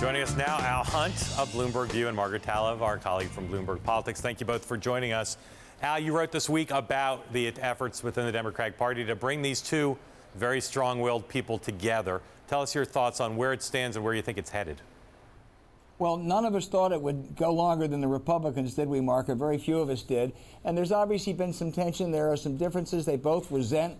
Joining us now, Al Hunt of Bloomberg View and Margaret Talev, our colleague from Bloomberg Politics. Thank you both for joining us. Al, you wrote this week about the efforts within the Democratic Party to bring these two very strong-willed people together. Tell us your thoughts on where it stands and where you think it's headed. Well, none of us thought it would go longer than the Republicans did, we, Mark. Very few of us did. And there's obviously been some tension. There are some differences. They both resent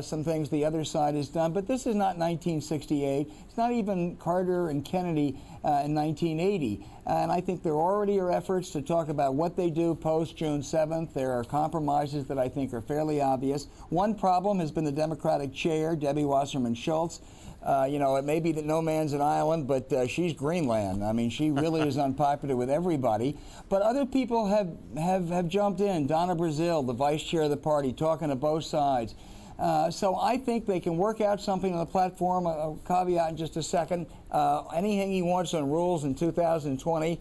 some things the other side has done. But this is not 1968. It's not even Carter and Kennedy in 1980. And I think there already are efforts to talk about what they do post-June 7th. There are compromises that I think are fairly obvious. One problem has been the Democratic chair, Debbie Wasserman Schultz. It may be that no man's an island, but she's Greenland. I mean, she really is unpopular with everybody. But other people have jumped in. Donna Brazile, the vice chair of the party, talking to both sides. So I think they can work out something on the platform. A caveat in just a second. Anything he wants on rules in 2020,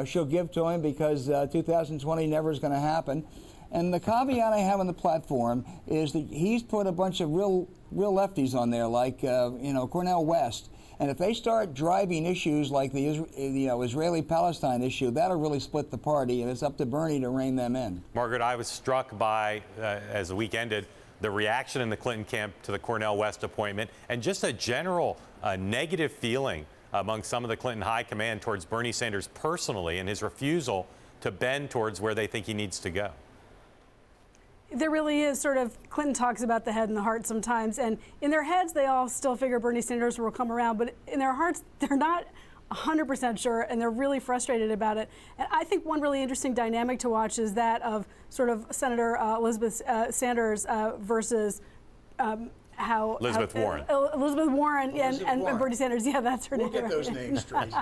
she'll give to him, because 2020 never is going to happen. And the caveat I have on the platform is that he's put a bunch of real lefties on there, like Cornel West. And if they start driving issues like the Israeli-Palestine issue, that'll really split the party, and it's up to Bernie to rein them in. Margaret, I was struck by, as the week ended, the reaction in the Clinton camp to the Cornel West appointment, and just a general negative feeling among some of the Clinton high command towards Bernie Sanders personally and his refusal to bend towards where they think he needs to go. There really is sort of, Clinton talks about the head and the heart sometimes, and in their heads they all still figure Bernie Sanders will come around, but in their hearts they're not 100% sure, and they're really frustrated about it. And I think one really interesting dynamic to watch is that of sort of Senator Elizabeth Sanders versus Elizabeth Warren. Elizabeth Warren and Bernie Sanders. Yeah, that's her name. We'll get those names straight.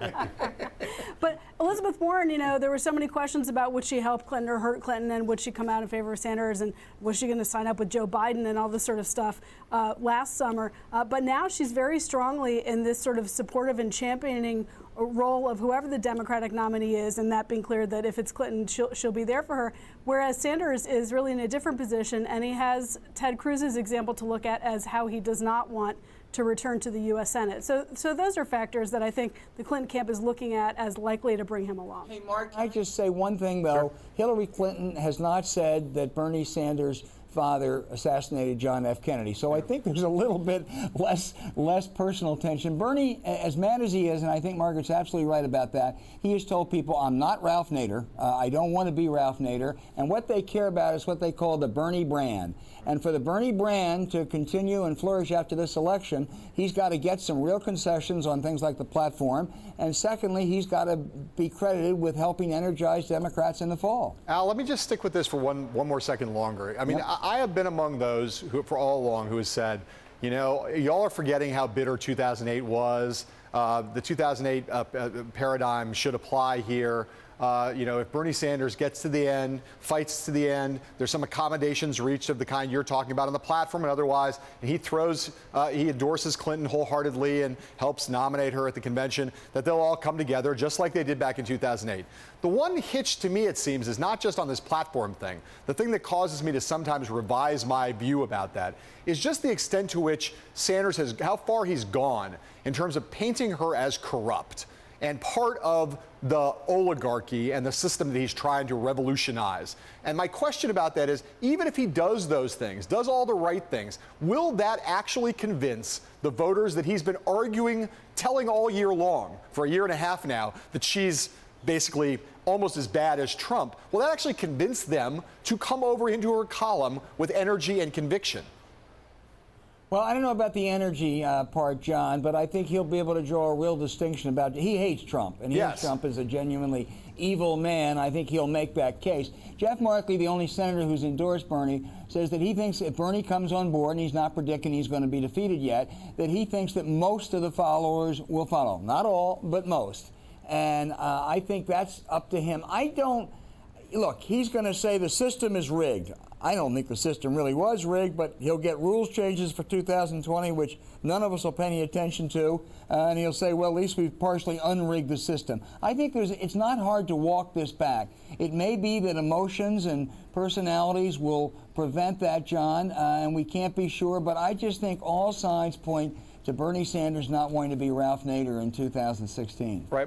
But Elizabeth Warren, there were so many questions about would she help Clinton or hurt Clinton, and would she come out in favor of Sanders, and was she going to sign up with Joe Biden and all this sort of stuff last summer. But now she's very strongly in this sort of supportive and championing role of whoever the Democratic nominee is, and that being clear that if it's Clinton, she'll be there for her. Whereas Sanders is really in a different position, and he has Ted Cruz's example to look at as how he does not want to return to the U.S. Senate. So those are factors that I think the Clinton camp is looking at as likely to bring him along. Hey, Mark, I just say one thing, though. Sure. Hillary Clinton has not said that Bernie Sanders' father assassinated John F. Kennedy. So I think there's a little bit less personal tension. Bernie, as mad as he is, and I think Margaret's absolutely right about that, he has told people, I'm not Ralph Nader. I don't want to be Ralph Nader. And what they care about is what they call the Bernie brand. And for the Bernie brand to continue and flourish after this election, he's got to get some real concessions on things like the platform. And secondly, he's got to be credited with helping energize Democrats in the fall. Al, let me just stick with this for one more second longer. I mean, yep. I have been among those who, for all along, who has said, y'all are forgetting how bitter 2008 was. The 2008 paradigm should apply here. If Bernie Sanders gets to the end, fights to the end, there's some accommodations reached of the kind you're talking about on the platform and otherwise, and he endorses Clinton wholeheartedly and helps nominate her at the convention, that they'll all come together just like they did back in 2008. The one hitch to me, it seems, is not just on this platform thing. The thing that causes me to sometimes revise my view about that is just the extent to which Sanders how far he's gone in terms of painting her as corrupt and part of the oligarchy and the system that he's trying to revolutionize. And my question about that is, even if he does those things, does all the right things, will that actually convince the voters that he's been telling all year long, for a year and a half now, that she's basically almost as bad as Trump? Will that actually convince them to come over into her column with energy and conviction? Well, I don't know about the energy part, John, but I think he'll be able to draw a real distinction about he hates Trump, and he hates Trump as a genuinely evil man. I think he'll make that case. Jeff Markley, the only senator who's endorsed Bernie, says that he thinks if Bernie comes on board, and he's not predicting he's going to be defeated yet, that he thinks that most of the followers will follow. Not all, but most. And I think that's up to him. Look, he's going to say the system is rigged. I don't think the system really was rigged, but he'll get rules changes for 2020, which none of us will pay any attention to, and he'll say, well, at least we've partially unrigged the system. I think it's not hard to walk this back. It may be that emotions and personalities will prevent that, John, and we can't be sure, but I just think all signs point to Bernie Sanders not wanting to be Ralph Nader in 2016. Right.